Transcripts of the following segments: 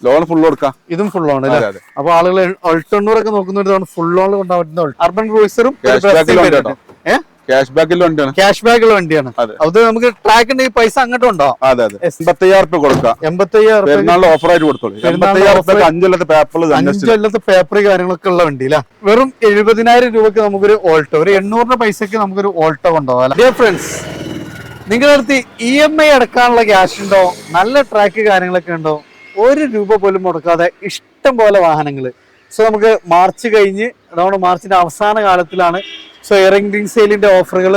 Loan full കൊടുക്കാം. ഇതും full loan അല്ലേ? അപ്പൊ ആളുകൾ 800 ഒക്കെ നോക്കുന്ന ഫുൾ ലോൺ കൊണ്ടാൻ പറ്റുന്ന അർബൻ ക്രൂയിസറും ക്യാഷ് ബാക്കിലുള്ള വണ്ടിയാണ്. ക്യാഷ് ബാക്കുള്ള വണ്ടിയാണ്. അത് നമുക്ക് ട്രാക്ക് ഉണ്ടെങ്കിൽ പൈസ അങ്ങോട്ടും ഉണ്ടോ? അതെ അതെ. 85,000 കൊടുക്കാം. 85,000 ഓഫർ ആയിട്ട് കൊടുത്തോളൂ. 5 കൊല്ലത്തെ പേപ്പർ കാര്യങ്ങളൊക്കെ ഉള്ള വണ്ടി അല്ല. വെറും 70,000 രൂപക്ക് നമുക്കൊരു ഓൾട്ടോ, ഒരു 800 പൈസക്ക് നമുക്കൊരു ഓൾട്ടോ കൊണ്ടുപോകാം. ഡിയർ ഫ്രണ്ട്സ്, നിങ്ങളുടെ അടുത്ത് EMI അടക്കാനുള്ള ക്യാഷ് ഉണ്ടോ? നല്ല ട്രാക്ക് കാര്യങ്ങളൊക്കെ ഉണ്ടോ? 1 രൂപ പോലും മുടക്കാതെ ഇഷ്ടം പോലെ വാഹനങ്ങൾ. സോ നമുക്ക് മാർച്ച് കഴിഞ്ഞ് മാർച്ചിന്റെ അവസാന കാലത്തിലാണ്. സോ ഇയറിംഗ് സെയിലിന്റെ ഓഫറുകൾ,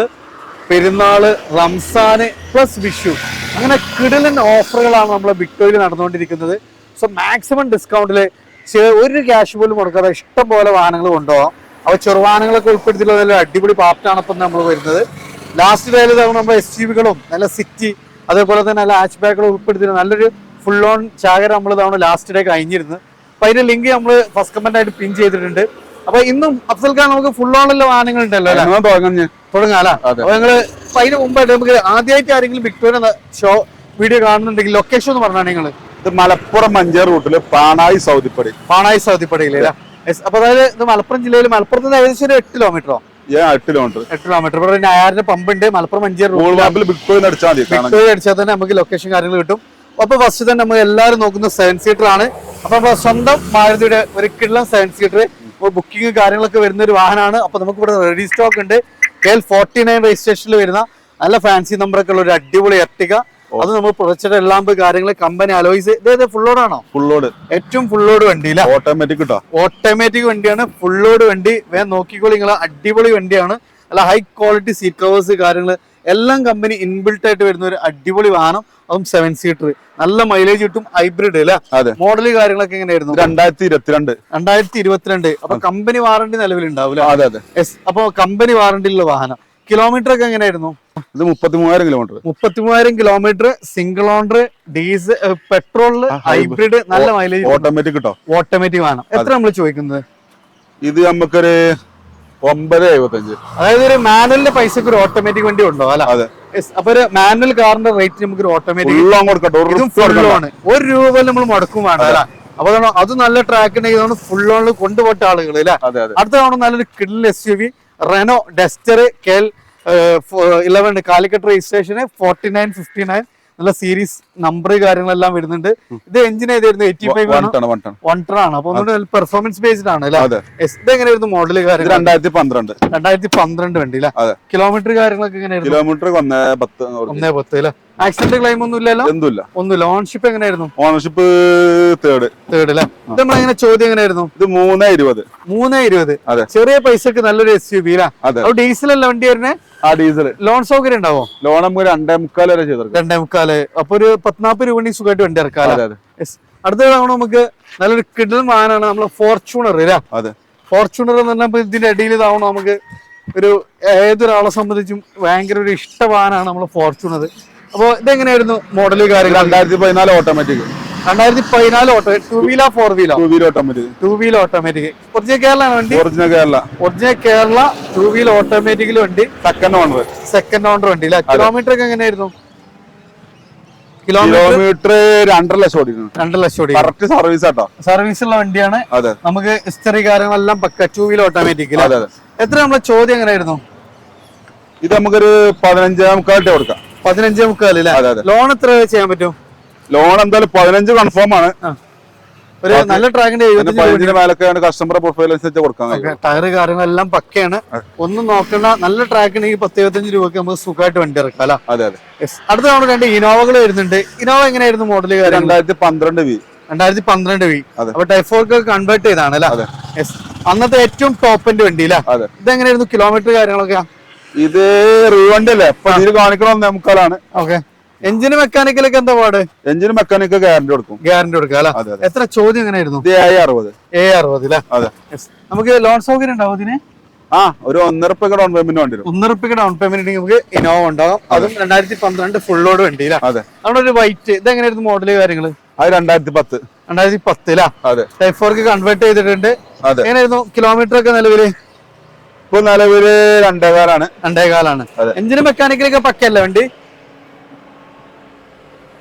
പെരുന്നാള്, റംസാന് പ്ലസ് വിഷു, അങ്ങനെ കിടിലൻ ഓഫറുകളാണ് നമ്മളെ ബിഗ്ടോയിൽ നടന്നുകൊണ്ടിരിക്കുന്നത്. സോ മാക്സിമം ഡിസ്കൗണ്ടില് 1 ക്യാഷ് പോലും കൊടുക്കാതെ ഇഷ്ടം പോലെ വാഹനങ്ങൾ കൊണ്ടുപോകാം. അപ്പോൾ ചെറുവാഹനങ്ങളൊക്കെ ഉൾപ്പെടുത്തിയിട്ടുള്ള നല്ല അടിപൊളി പാർട്ടാണ് ഇപ്പം നമ്മൾ വരുന്നത്. ലാസ്റ്റ് ഡേയിൽ നമ്മുടെ SUV-കളും നല്ല സിറ്റി, അതേപോലെ തന്നെ നല്ല ഹാച്ച് ബാക്കുകളും ഉൾപ്പെടുത്തിയിട്ട് നല്ലൊരു ഫുൾ ഓൺ ചാകര നമ്മൾ ലാസ്റ്റ് ഡേ കഴിഞ്ഞിരുന്നു. അപ്പൊ അതിന്റെ ലിങ്ക് നമ്മൾ ഫസ്റ്റ് കമന്റ് ആയിട്ട് പിൻ ചെയ്തിട്ടുണ്ട്. അപ്പൊ ഇന്നും അഫ്സൽ ഖാൻ നമുക്ക് ഫുൾ ഓണുള്ള വാഹനങ്ങൾ ഉണ്ടല്ലോ തുടങ്ങാല. അപ്പൊ ഞങ്ങള് അതിന് മുമ്പായിട്ട് നമുക്ക് ആദ്യമായിട്ട് ആരെങ്കിലും വിക്ടോറിയ ഷോ വീഡിയോ കാണുന്നുണ്ടെങ്കിൽ ലൊക്കേഷൻ ഒന്ന് പറഞ്ഞാൽ നിങ്ങള്. ഇത് മലപ്പുറം മഞ്ചേർ റൂട്ടില് പാണായി സൗദിപ്പടിയിലെ. അപ്പൊ അതായത് ഇത് മലപ്പുറം ജില്ലയിൽ മലപ്പുറത്ത് നിന്ന് ഏകദേശം ഒരു 8 കിലോമീറ്ററോ 8 കിലോമീറ്റർ. ഇവിടെ നയാറിന്റെ പമ്പ് ഉണ്ട്. മലപ്പുറം മഞ്ചേർ ബിഗ്ടോയിൽ അടിച്ചാൽ തന്നെ നമുക്ക് ലൊക്കേഷൻ കാര്യങ്ങൾ കിട്ടും. അപ്പൊ ഫസ്റ്റ് തന്നെ നമ്മൾ എല്ലാവരും നോക്കുന്ന 7 സീറ്റർ ആണ്. അപ്പൊ സ്വന്തം മാരുതിയുടെ ഒരു കിടിലൻ 7 സീറ്റർ ബുക്കിംഗ് കാര്യങ്ങളൊക്കെ വരുന്ന ഒരു വാഹനമാണ്. അപ്പൊ നമുക്ക് ഇവിടെ റെഡി സ്റ്റോക്ക് ഉണ്ട്. KL49 രജിസ്ട്രേഷനിൽ വരുന്ന നല്ല ഫാൻസി നമ്പറൊക്കെ ഉള്ള ഒരു അടിപൊളി എർട്ടിക. അത് നമ്മൾ പ്രൊജക്ടഡ് എല്ലാം കാര്യങ്ങൾ കമ്പനി അലോയ്സ്. ഇതേ ഫുൾ ലോഡ് ആണോ? ഫുൾ ലോഡ്, ഏറ്റവും ഫുൾ ലോഡ് വണ്ടിയില്ല, ഓട്ടോമാറ്റിക് വണ്ടിയാണ്. ഫുൾ ലോഡ് വണ്ടി വേഗം നോക്കിക്കോളി നിങ്ങൾ. അടിപൊളി വണ്ടിയാണ്. നല്ല ഹൈ ക്വാളിറ്റി സീറ്റ് കവേഴ്സ് കാര്യങ്ങൾ എല്ലാം കമ്പനി ഇൻബിൽട്ട് ആയിട്ട് വരുന്ന ഒരു അടിപൊളി വാഹനം. അതും 7 സീറ്റർ, നല്ല മൈലേജ് കിട്ടും. ഹൈബ്രിഡ് അല്ലെ? മോഡല് കാര്യങ്ങളൊക്കെ എങ്ങനെയായിരുന്നു? 2022. അപ്പൊ കമ്പനി വാറണ്ടി നിലവിലുണ്ടാവില്ല. അപ്പൊ കമ്പനി വാറണ്ടിയിലുള്ള വാഹനം. കിലോമീറ്റർ ഒക്കെ എങ്ങനെയായിരുന്നു? ഇത് 33,000 കിലോമീറ്റർ. സിംഗിൾ ഓണർ, ഡീസൽ, പെട്രോളില്, ഹൈബ്രിഡ്, നല്ല മൈലേജ്, ഓട്ടോമാറ്റിക് വാഹനം. എത്ര നമ്മൾ ചോദിക്കുന്നത്? ഇത് നമുക്കൊരു 9.75. അതായത് ഒരു മാനുവലിന്റെ പൈസക്ക് ഒരു ഓട്ടോമാറ്റിക് വണ്ടി ഉണ്ടോ? അല്ല, അപ്പൊ ഒരു മാനുവൽ കാറിന്റെ റേറ്റ് നമുക്ക് ഒരു ഓട്ടോമാറ്റിക് 1 രൂപ പോലും നമ്മൾ മുടക്കും വേണ്ട അല്ല. അപ്പൊ അത് നല്ല ട്രാക്ക് ഉണ്ടെങ്കിൽ ഫുൾ ഓണിൽ കൊണ്ടുപോട്ട ആളുകൾ അല്ലെ. അടുത്ത തവണ നല്ലൊരു കിഡിൽ SUV Renault Duster KL11 Calicut രജിസ്ട്രേഷന് 4959 നല്ല സീരീസ് നമ്പർ കാര്യങ്ങളെല്ലാം വരുന്നുണ്ട്. ഇത് എഞ്ചിൻ ഏതായിരുന്നു? 85 1 ടൺ ആണ്. അപ്പൊ ഒന്നുകൂടെ പെർഫോമൻസ് ബേസ്ഡ് ആണ് അല്ലെ. ഇത് എങ്ങനെയായിരുന്നു മോഡല് കാര്യങ്ങൾ? 2012 വണ്ടി അല്ലെ. കിലോമീറ്റർ കാര്യങ്ങളൊക്കെ എങ്ങനെയായിരുന്നു? കിലോമീറ്റർ 110 അല്ലെ. ആക്സിഡന്റ് ക്ലെയിം ഒന്നും ഇല്ലല്ലോ? ഒന്നുമില്ല. ഓൺഷിപ്പ് എങ്ങനെയായിരുന്നു? ഓണർഷിപ്പ് തേർഡ് അല്ലെ. ഇത് നമ്മളെങ്ങനെ ചോദ്യം എങ്ങനെയായിരുന്നു? ഇത് 3.20. ചെറിയ പൈസക്ക് നല്ലൊരു SUV അല്ലെ. ഡീസൽ അല്ല വണ്ടി വരുന്നേ? ഡീസൽ. ലോൺ സൗകര്യം ഉണ്ടാവോ? ലോൺ നമുക്ക് 2.25 വരെ ചെയ്തെടുക്കാം. 2.25. അപ്പൊ ഒരു 40-40 രൂപ സുഖമായിട്ട് വണ്ടി ഇറക്കാം. അടുത്ത തവണ നമുക്ക് നല്ലൊരു കിടിലൻ വാഹനമാണ് നമ്മളെ ഫോർച്യൂണർ അല്ലേ. ഫോർച്യൂണർ എന്ന് പറഞ്ഞാൽ ഇതിന്റെ ഇടയിൽ ഇതാവണം നമുക്ക് ഒരു ഏതൊരാളെ സംബന്ധിച്ചും ഭയങ്കര ഒരു ഇഷ്ട വാഹനമാണ് നമ്മളെ ഫോർച്യൂണർ. അപ്പൊ ഇതെങ്ങനെയായിരുന്നു മോഡല് കാര്യങ്ങൾ? 2014 automatic. 2014 auto. 2 wheeler 4 wheeler? 2 wheeler automatic. Original Kerala വണ്ടി? ഒറിജിനൽ കേരള 2 വീലർ ഓട്ടോമാറ്റിക്കൽ വണ്ടി. സെക്കൻഡ് ഓണർ വണ്ടി അല്ലെ. കിലോമീറ്റർ ഒക്കെ എങ്ങനെയായിരുന്നു? കിലോമീറ്റർ 2.5 ലക്ഷം. കറക്റ്റ് സർവീസ് ആട്ടോ. സർവീസ് ഉള്ള വണ്ടിയാണ്. നമുക്ക് ഹിസ്റ്ററി കാര്യങ്ങളെല്ലാം പക്ക. 2 വീലർ ഓട്ടോമാറ്റിക്. എത്ര നമ്മളെ ചോദ്യം എങ്ങനെയായിരുന്നു? ഇത് നമുക്കൊരു 15.25 കൊടുക്കാം. 15.25 അല്ലേ. ലോൺ എത്ര ചെയ്യാൻ പറ്റും? ലോൺ എന്തായാലും 15 കൺഫേം ആണ്. ഒരു നല്ല ട്രാക്കിന്റെ കസ്റ്റമർ പ്രൊഫൈൽ അനുസരിച്ച് കൊടുക്കാം. ടയർ കാര്യങ്ങളെല്ലാം പക്കയാണ്. ഒന്നും നോക്കണ്ട. നല്ല ട്രാക്ക് ഉണ്ടെങ്കിൽ 10-25 രൂപയ്ക്ക് നമുക്ക് സുഖമായിട്ട് വണ്ടി ഇറക്കാം. അടുത്ത തവണ 2 ഇനോവകൾ വരുന്നുണ്ട്. ഇനോവ എങ്ങനെയായിരുന്നു മോഡല്? 2012 വി. അപ്പൊ ടൈപ്പ് 4 കൺവേർട്ട് ചെയ്താണ് അല്ലെ. അന്നത്തെ ഏറ്റവും ടോപ്പ് എൻഡ് വണ്ടി അല്ലെ. ഇതെങ്ങനെയായിരുന്നു കിലോമീറ്റർ കാര്യങ്ങളൊക്കെ? ഇത് റീവണ്ടി അല്ലേ. കാണിക്കണം നമുക്കാണ്. ഓക്കെ. എഞ്ചിന് മെക്കാനിക്കലൊക്കെ എന്താ പാട്? എഞ്ചിന് മെക്കാനിക്കൽ ഗ്യാരണ്ടി കൊടുക്കും അല്ലെ. എത്ര ചോദ്യം എങ്ങനെയായിരുന്നു? 60 അല്ലേ. നമുക്ക് ലോൺ സൗകര്യം ഉണ്ടാവും ഇതിന്? ഒരു 1.5 രൂപ ഡൗൺ പേയ്മെന്റ് വണ്ടി. 1.5 രൂപ ഡൗൺ പേയ്മെന്റ് നമുക്ക് ഇനോവ ഉണ്ടാവും. അതും 2012 ഫുൾ ലോഡ് വണ്ടി അല്ലേ. അവിടെ ഒരു വൈറ്റ്. ഇത് എങ്ങനെയായിരുന്നു മോഡല് കാര്യങ്ങള്? 2010 അല്ലേ. ടൈപ്പ് 4 കൺവേർട്ട് ചെയ്തിട്ടുണ്ട്. എങ്ങനെയായിരുന്നു കിലോമീറ്റർ ഒക്കെ നിലവില്? ഇപ്പൊ നിലവില് 2.25 ആണ്. എഞ്ചിന് മെക്കാനിക്കലൊക്കെ പക്കല്ലേ വണ്ടി?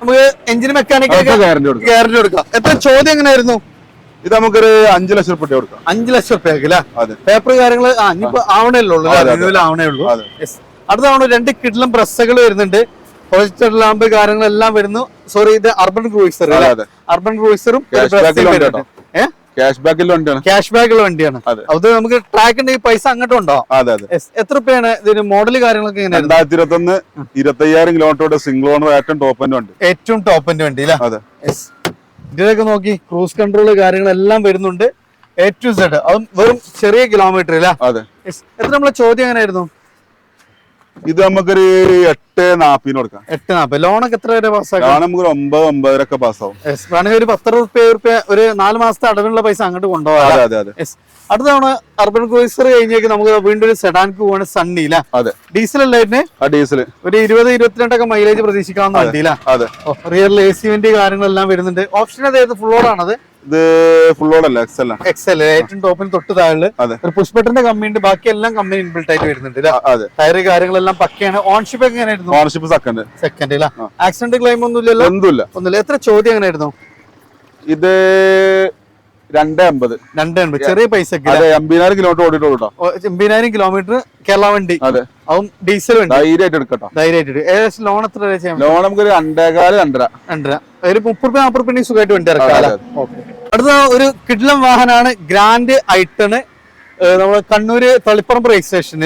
നമുക്ക് എഞ്ചിന് മെക്കാനിക്കൽ ഗ്യാരണ്ടി കൊടുക്കാം. ഗ്യാരണ്ടി കൊടുക്കാം. എത്ര ചോദ്യം എങ്ങനെയായിരുന്നു? ഇത് നമുക്കൊരു 5 ലക്ഷം രൂപ കൊടുക്കാം. 5 ലക്ഷം റുപ്യക്ക് അല്ലേ? അതെ. പേപ്പർ കാര്യങ്ങള് ഇനിയിപ്പോ ആവണേ ഉള്ളൂ, ആവണേ ഉള്ളൂ. അടുത്ത തവണ 2 കിഡിലും പ്രസ്സുകൾ വരുന്നുണ്ട്. പ്രൊജക്ടർ ലാമ്പ് കാര്യങ്ങളെല്ലാം വരുന്നു. സോറി, ഇത് അർബൻ ക്രൂയിസർ, അർബൻ ക്രൂയിസറും ക്യാഷ് ബാക്കുള്ള വണ്ടിയാണ്. അത് നമുക്ക് ട്രാക്ക് ഉണ്ടെങ്കിൽ പൈസ അങ്ങോട്ടും ഉണ്ടോ? എത്ര രൂപയാണ് ഇതിന്? മോഡൽ കാര്യങ്ങളൊക്കെ എങ്ങനെയാണ്? 2021 25,000 കിലോമീറ്റർ സിംഗിൾ ഓണർ ഏറ്റവും ടോപ്പിന്റെ വണ്ടി അല്ലേ? ഇതിലൊക്കെ നോക്കി ക്രൂസ് കൺട്രോൾ കാര്യങ്ങളെല്ലാം വരുന്നുണ്ട്. A to Z. അതും വെറും ചെറിയ കിലോമീറ്റർ അല്ലേ? എത്ര നമ്മളെ ചോദ്യം എങ്ങനെയായിരുന്നു? ഇത് നമുക്കൊരു 8,40 കൊടുക്കാം. 8,40. ലോണൊക്കെ എത്ര വരെ പാസ്സാക്കാം? ലോൺ നമുക്ക് 9-9.5 പാസ്സാവും. വേണമെങ്കിൽ ഒരു 10 റുപ്യ ഒരു 4 മാസത്തെ അടവിനുള്ള പൈസ അങ്ങോട്ട് കൊണ്ടുപോകാം. അടുത്ത തവണ അർബൻ ക്രൂയിസർ കഴിഞ്ഞേക്ക് നമുക്ക് വീണ്ടും ഒരു സെഡാൻക്ക് പോവാണ്. സണ്ണി അല്ലേ? ഡീസൽ അല്ലായിരുന്നു? ഡീസൽ. ഒരു 20-22 മൈലേജ് പ്രതീക്ഷിക്കാവുന്ന വണ്ടിയില്ല. റിയറിൽ AC വെന്റ് കാര്യങ്ങളെല്ലാം വരുന്നുണ്ട്. ഓപ്ഷൻ അതായത് ഫുൾ ഓൺ ആണത്? ഇത് ഫുൾ ഓൺ അല്ല, എക്സൽ. ഏറ്റവും ടോപ്പിന് തൊട്ട് താഴെ ഒരു പുഷ് ബട്ടന്റെ കമ്പനി ഉണ്ട്. ബാക്കി എല്ലാം കമ്പനി ഇൻബിൽട്ട് ആയിട്ട് വരുന്നുണ്ട്. ടയർ കാര്യങ്ങളെല്ലാം പക്കയാണ്. ഓൺഷിപ്പ് എങ്ങനെയായിരുന്നു? ഓൺഷിപ്പ് സെക്കൻഡ് അല്ല. ആക്സിഡന്റ് ക്ലെയിം ഒന്നുമില്ലല്ലോ? ഒന്നുമില്ല. എത്ര ചോദ്യം എങ്ങനെയായിരുന്നു? ഇത് 2,50. ചെറിയ പൈസ. 80,000 കിലോമീറ്റർ ഓടിയിട്ടുള്ളൂ. 80,000 കിലോമീറ്റർ കേരള വണ്ടി. അതും ഡീസൽ വണ്ടി. ധൈര്യമായിട്ട് എടുക്കട്ടോ. ഏകദേശം ലോൺ എത്ര വരെ ചെയ്യാം? ലോൺ നമുക്ക് 2,25-2.5. ഒരു 30-40 രൂപ സുഖമായിട്ട് വണ്ടി ഇറക്കാം. അടുത്ത ഒരു കിഡ്ലം വാഹനമാണ് ഗ്രാൻഡ് ഐട്ടണ്. നമ്മള് കണ്ണൂര് തളിപ്പറമ്പ് രജിസ്ട്രേഷൻ.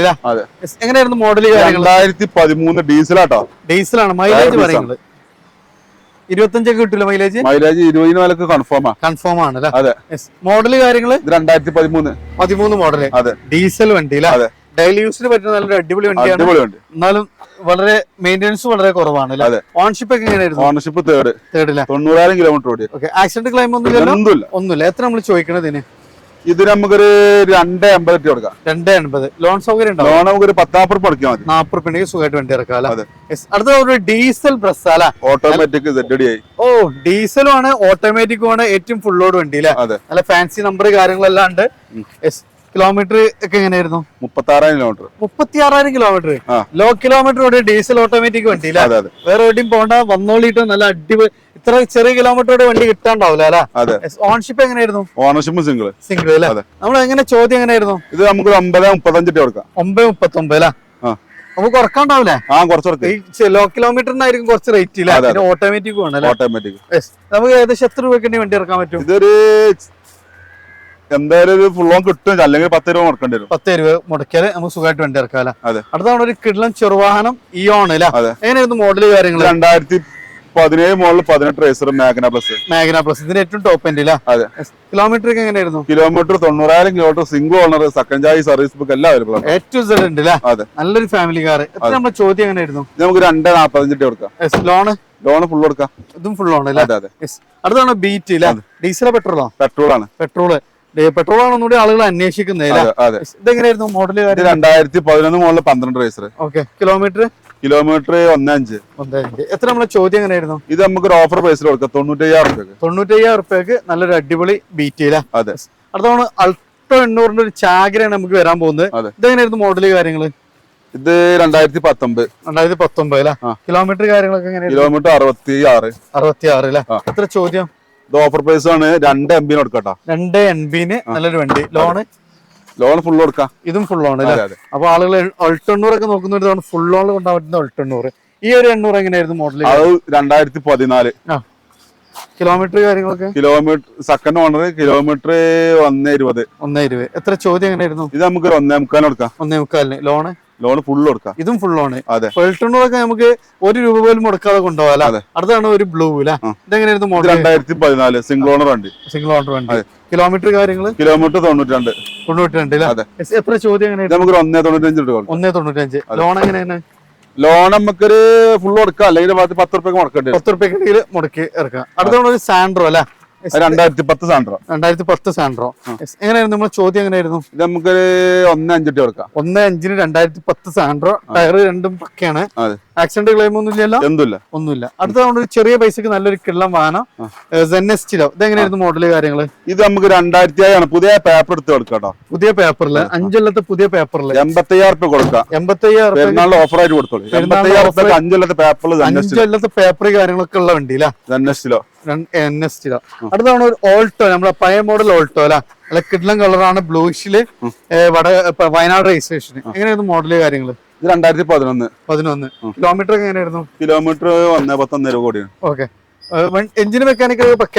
എങ്ങനെയായിരുന്നു മോഡൽ? 2013 ഡീസലാട്ടോ. ഡീസലാണ്. മൈലേജ് പറയുന്നത് 25 കിട്ടില്ല. മൈലേജ് 20 കൺഫേം ആണ്. മോഡൽ കാര്യങ്ങള് 2013 മോഡല്. ഡീസൽ വണ്ടി. ഡെയിലി യൂസിന് പറ്റുന്ന നല്ലൊരു അടിപൊളി വണ്ടിയാണ്. എന്നാലും വളരെ മെയിൻ്റെനൻസ് വളരെ കുറവാണ്. ഓൺഷിപ്പ് ഒക്കെ എങ്ങനെയായിരുന്നു? ഓൺഷിപ്പ് തേർഡ് 90,000 കിലോമീറ്റർ ഓടി. ആക്സിഡന്റ് ക്ലെയിം ഒന്നുമില്ല. എത്ര നമ്മൾ ചോദിക്കണത് ഇതിന്? ഇത് നമുക്കൊരു 2,80 കൊടുക്കാം. 2,80. ലോൺ സൗകര്യം ഉണ്ടോ? ലോൺ നമുക്ക് 10-40 രൂപ അടയ്ക്കാൻ മതി. 40 രൂപ സുഖമായിട്ട് വണ്ടി ഇറക്കാം. അടുത്ത ഒരു ഡീസൽ പ്രസ് അല്ല, ഓട്ടോമാറ്റിക് ZD. ഡീസലും ആണ് ഓട്ടോമാറ്റിക്കും ആണ്. ഏറ്റവും ഫുൾ ലോഡ് വണ്ടി അല്ലേ? നല്ല ഫാൻസി നമ്പർ കാര്യങ്ങളെല്ലാം ഉണ്ട്. കിലോമീറ്റർ ഒക്കെ എങ്ങനെയായിരുന്നു? 36,000 കിലോമീറ്റർ. ലോ കിലോമീറ്റർ ഓടി ഡീസൽ ഓട്ടോമാറ്റിക് വണ്ടി അല്ലേ? വേറെ എവിടെയും പോകണ്ട, വന്നോളിട്ടോ. നല്ല അടിപൊളി. ഇത്ര ചെറിയ കിലോമീറ്ററോടെ വണ്ടി കിട്ടാണ്ടാവില്ല അല്ലേ? ഓൺഷിപ്പ് എങ്ങനെയായിരുന്നു? ഓണർഷിപ്പ് സിംഗിൾ അല്ലേ? നമ്മൾ എങ്ങനെ ചോദ്യം എങ്ങനെയായിരുന്നു? ഇത് നമുക്ക് 9.35 കൊടുക്കാം. 9.39 അല്ലേ? നമുക്ക് കുറക്കാണ്ടാവില്ലേ? ലോ കിലോമീറ്ററിനായിരിക്കും കുറച്ച് റേറ്റ് ഇല്ല. ഓട്ടോമാറ്റിക് വേണം. നമുക്ക് ഏകദേശം എത്ര രൂപയ്ക്ക് വണ്ടി ഇറക്കാൻ പറ്റും? ഇതൊരു എന്തായാലും ഫുൾ ഓൺ കിട്ടും, അല്ലെങ്കിൽ 10 രൂപ മുടക്കേണ്ടി വരും. 10 രൂപ മുടക്കിയാല് നമുക്ക് സുഖമായിട്ട് വണ്ടി ഇറക്കാം. അടുത്താണ് ഒരു കിഡ്ലൻ ചെറുവാഹനം ഇയോൺ അല്ലേ? എങ്ങനെയായിരുന്നു മോഡൽ കാര്യങ്ങൾ? 2017 മോഡൽ 18 റേസർ മാഗ്ന പ്ലസ്. ഇതിന് ഏറ്റവും ടോപ്പ് എൻഡ്. കിലോമീറ്റർ ഒക്കെ എങ്ങനെയായിരുന്നു? Kilometre 90,000 kilometre. Single owner, second charge, service book എല്ലാം അവൈലബിൾ. A to Z ഉണ്ട് അല്ലേ? നല്ലൊരു ഫാമിലി കാർ. എത്ര നമ്മുടെ ചോദ്യം എങ്ങനെയായിരുന്നു? നമുക്ക് 2,45 കൊടുക്കാം. ലോൺ ഫുൾ കൊടുക്കാം. ഇതും ഫുൾ ആണ് അല്ലേ? അടുത്താണ് ബീറ്റ് അല്ലേ? ഡീസലോ പെട്രോളോ? പെട്രോൾ ആണ് ഒന്നുകൂടി ആളുകൾ അന്വേഷിക്കുന്നത്. ഇതെങ്ങനെയായിരുന്നു മോഡൽ? 2011 model 12 racer. കിലോമീറ്റർ 1.5. എത്ര നമ്മളെ ചോദ്യം എങ്ങനെയായിരുന്നു? ഇത് നമുക്ക് ഓഫർ പ്രൈസിൽ കൊടുക്കാം. 95,000 രൂപയ്ക്ക് നല്ലൊരു അടിപൊളി ബീറ്റ്. അടുത്താണ് അൾട്ടോ 800 ഒരു ചാഗ്രയാണ് നമുക്ക് വരാൻ പോകുന്നത്. ഇതെങ്ങനെയായിരുന്നു മോഡൽ കാര്യങ്ങള്? ഇത് 2019 അല്ലേ? കിലോമീറ്റർ കാര്യങ്ങളൊക്കെ എങ്ങനെയാണ്? കിലോമീറ്റർ 66 അല്ലേ? എത്ര ചോദ്യം? ഇത് ഓഫർ പ്രൈസ് ആണ്. 2 MB കൊടുക്കട്ടോ. 2 MB നല്ലൊരു വണ്ടി. ലോൺ ഫുൾ കൊടുക്കാം. ഇതും ഫുൾ ആണ്. അപ്പൊ ആളുകൾ അൾട്ടോ 800 ഒക്കെ നോക്കുന്നവർ ഫുൾ ലോൺ കൊണ്ടാൻ പറ്റുന്ന അൾട്ടോ 800. ഈ ഒരു 800 എങ്ങനെയായിരുന്നു മോഡൽ? അത് 2014. കിലോമീറ്റർ കാര്യങ്ങളൊക്കെ? Kilometre second owner. കിലോമീറ്റർ 1.20. എത്ര ചോദ്യം എങ്ങനെയായിരുന്നു? ഇത് നമുക്ക് 1.45 കൊടുക്കാം. 1.45 ലോൺ ഫുൾ കൊടുക്കാം. ഇതും ഫുൾ ആണ്. ഒക്കെ നമുക്ക് 1 രൂപ പോലും മുടക്കാതെ കൊണ്ടുപോകാം. അടുത്താണ് ഒരു ബ്ലൂ അല്ലേ? ഇതെങ്ങനെയായിരുന്നു മോഡൽ? 2014 സിംഗിൾ ഓണർ വണ്ടി. കിലോമീറ്റർ കാര്യങ്ങൾ? കിലോമീറ്റർ 92. എത്ര ചോദ്യം എങ്ങനെയാണ്? നമുക്ക് 1.95 കൊടുക്കാം. 1.95. ലോൺ എങ്ങനെയാണ്? ലോൺ നമുക്കൊരു ഫുൾ കൊടുക്കാം, അല്ലെങ്കിൽ 10 രൂപ മുടക്കേണ്ടി 10 രൂപ മുടക്കി ഇറക്കാം. അടുത്താണ് ഒരു സാൻഡ്രോ അല്ലെ? 2010 സാൻഡ്രോ. 2010 സാൻഡ്രോ. എങ്ങനെയായിരുന്നു നമ്മളെ ചോദ്യം? എങ്ങനെയായിരുന്നു? ഇത് നമുക്കൊരു 1.5 കൊടുക്കാം. 1.5 2010 സാൻഡ്രോ. ടയർ രണ്ടും പക്കയാണ്. ആക്സിഡന്റ് ക്ലെയിം ഒന്നുമില്ല. അടുത്ത ഒരു ചെറിയ പൈസക്ക് നല്ലൊരു കിള്ളം വാഹനം സെന്നസ്റ്റിലോ. ഇതെങ്ങനെയായിരുന്നു മോഡല് കാര്യങ്ങള്? ഇത് നമുക്ക് 2007 പുതിയ പേപ്പർ എടുത്ത് കൊടുക്കാം. പുതിയ പേപ്പറില് 5 കൊല്ലത്തെ പുതിയ പേപ്പറില് 85,000 കൊടുക്കാം. 85,000 ഓഫർ ആയിട്ട് കൊടുത്തോളൂ. 5 കൊല്ലത്തെ പേപ്പർ, 5 കൊല്ലത്തെ പേപ്പർ കാര്യങ്ങളൊക്കെ ഉള്ള വണ്ടി NS-ലോ. അടുത്താണ് ഒരു ഓൾട്ടോ, നമ്മളെ പഴയ മോഡൽ ഓൾട്ടോ അല്ല, നല്ല കിഡ്ലം കളറാണ്, ബ്ലൂഷില് വയനാട് രജിസ്ട്രേഷൻ. എങ്ങനെയായിരുന്നു മോഡല് കാര്യങ്ങള്? ഇത് 2011. കിലോമീറ്റർ ഒക്കെ എങ്ങനെയായിരുന്നു? കിലോമീറ്റർ 1.11 കോടിയാണ്. ഓക്കെ. എഞ്ചിന് മെക്കാനിക് പക്ക.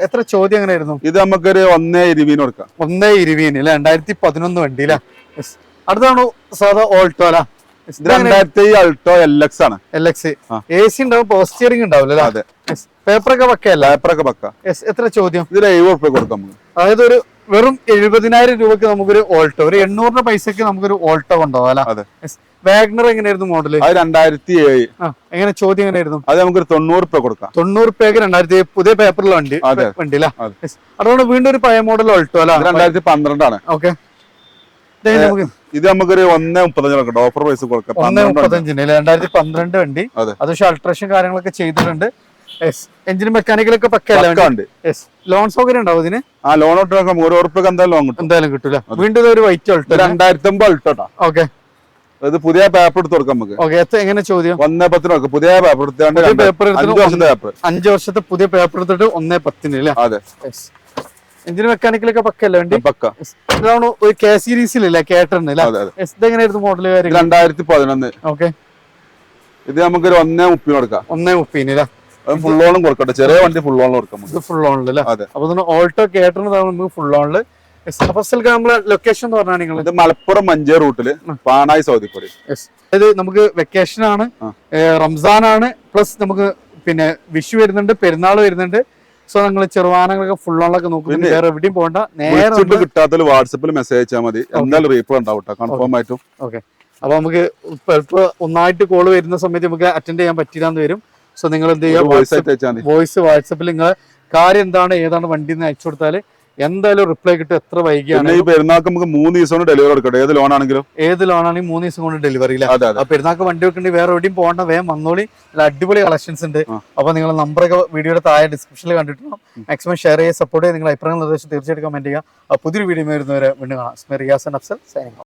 എത്ര ചോദ്യം എങ്ങനെയായിരുന്നു? ഇത് നമുക്കൊരു 1.20 കൊടുക്കാം. 1.20 അല്ലെ? 2011 വണ്ടി അല്ലെ? അടുത്താണ് സാധാ ഓൾട്ടോ അല്ല, 2000 അൾട്ടോ LX ആണ്. LX. AC ഉണ്ടാവും, പവർ സ്റ്റിയറിംഗ് ഉണ്ടാവില്ല. അതെ. പേപ്പറൊക്കെ പക്കയല്ല? പേപ്പറൊക്കെ പക്ക. എത്ര ചോദ്യം? ഇതിൽ 70 കൊടുക്കാം. അതായത് ഒരു വെറും 70,000 രൂപക്ക് നമുക്കൊരു ഓൾട്ടോ, ഒരു 800 പൈസക്ക് നമുക്കൊരു ഓൾട്ടോ കൊണ്ടുപോകാം. വാഗ്നർ എങ്ങനെയായിരുന്നു മോഡല്? 2007. എങ്ങനെ ചോദ്യം എങ്ങനെയായിരുന്നു? അത് നമുക്ക് 90 കൊടുക്കാം. 90 2007 പുതിയ പേപ്പറിലെ വണ്ടി അല്ലേ? അതുകൊണ്ട് വീണ്ടും ഒരു പഴയ മോഡൽ ഓൾട്ടോ അല്ല, 2012 ആണ്. ഓക്കെ. ഇത് നമുക്കൊരു 1.35 ഓഫർ പ്രൈസ് കൊടുക്കാം. 1.35 2012 വണ്ടി. അത് പക്ഷെ അൾട്രേഷൻ കാര്യങ്ങളൊക്കെ ചെയ്തിട്ടുണ്ട്. എഞ്ചിൻ മെക്കാനിക്കലൊക്കെ പക്കല്ല. ലോൺ സൗകര്യം ഉണ്ടാവും ഇതിന്? ലോൺ €100 എന്തായാലും കിട്ടൂല. വീണ്ടും ഒരു വൈറ്റ് ഓൾട്ടോ 2009 അൾട്ടോ. ഓക്കെ. ഇത് പുതിയ പേപ്പർ എടുത്ത് കൊടുക്കാം നമുക്ക്. എങ്ങനെ ചോദ്യം? 1.10 പുതിയ പേപ്പർ എടുത്താണ്ട് 5 വർഷത്തെ പുതിയ പേപ്പർ എടുത്തിട്ട് 1.10 അല്ലേ? അതെ. എഞ്ചിന് മെക്കാനിക്കലൊക്കെ പക്കല്ലേ വണ്ടി? പക്ക. ഇതാണ് ഒരു കെ സീരീസിലല്ലേ, കേട്ടറിന്? ഇതെങ്ങനെയായിരുന്നു മോഡല് കാര്യം? 2011. ഓക്കെ. ഇത് നമുക്കൊരു 1.30 കൊടുക്കാം. 1.30 ഫുൾ ഓണും കൊടുക്കട്ടെ. ചെറിയ വണ്ടി ഫുൾ ഓൺ കൊടുക്കാം. ഫുൾ ഓണില് അപ്പൊ ഓൾട്ടോ കേട്ടറിന് നമുക്ക് ഫുൾ ഓണില്. നമ്മളെ ലൊക്കേഷൻ എന്ന് പറഞ്ഞാൽ നിങ്ങൾ? ഇത് മലപ്പുറം മഞ്ചേരി റൂട്ടില് പാണായി സൗദിപ്പൊടി. ഇത് നമുക്ക് വെക്കേഷൻ ആണ്, റംസാൻ ആണ്, പ്ലസ് നമുക്ക് പിന്നെ വിഷു വരുന്നുണ്ട്, പെരുന്നാൾ വരുന്നുണ്ട്. സോ നിങ്ങൾ ചെറുവാഹനങ്ങളൊക്കെ ഫുൾ ഓണിലൊക്കെ നോക്കുന്നുണ്ട്. വേറെ എവിടെയും പോകണ്ട, നേരെ കിട്ടാത്ത വാട്സപ്പിൽ മെസ്സേജ് അയച്ചാൽ മതി. എന്തായാലും റീപ്ലൈ ഉണ്ടാവും കൺഫേം ആയിട്ടും. ഓക്കെ. അപ്പൊ നമുക്ക് ഇപ്പൊ ഒന്നായിട്ട് കോള് വരുന്ന സമയത്ത് നമുക്ക് അറ്റൻഡ് ചെയ്യാൻ പറ്റില്ലാന്ന് വരും. സോ നിങ്ങൾ എന്ത് ചെയ്യുക, വോയിസ് വാട്സപ്പിൽ നിങ്ങൾ കാര്യം എന്താണ്, ഏതാണ് വണ്ടി എന്ന് അയച്ചു കൊടുത്താല് എന്തായാലും റിപ്ലൈ കിട്ടും. എത്ര വൈകിയാണ് ഈ പെരുന്നാൾക്ക് നമുക്ക് 3 ദിവസം കൊണ്ട് ഡെലിവറി കൊടുക്കട്ടെ. ഏത് ലോൺ ആണെങ്കിലും 3 ദിവസം കൊണ്ട് ഡെലിവറി ഇല്ല. പെരുന്നാൾക്ക് വണ്ടി വെക്കണ്ടെങ്കിൽ വേറെ എവിടെയും പോകണ്ട, വേഗം വന്നോളി. അടിപൊളി കളക്ഷൻസ് ഉണ്ട്. അപ്പൊ നിങ്ങൾ നമ്പറൊക്കെ വീഡിയോയുടെ താഴെ ഡിസ്ക്രിപ്ഷനിൽ കണ്ടിട്ടുണ്ടാവും. മാക്സിമം ഷെയർ ചെയ്യുക, സപ്പോർട്ട് ചെയ്യുക. നിങ്ങൾ അഭിപ്രായങ്ങൾ നിർദ്ദേശം തീർച്ചയായിട്ടും കമന്റ് ചെയ്യുക. പുതിയൊരു വീഡിയോ വരുന്നവരെ വീണ്ടും കാണാം. Riyas and Afsal signing of.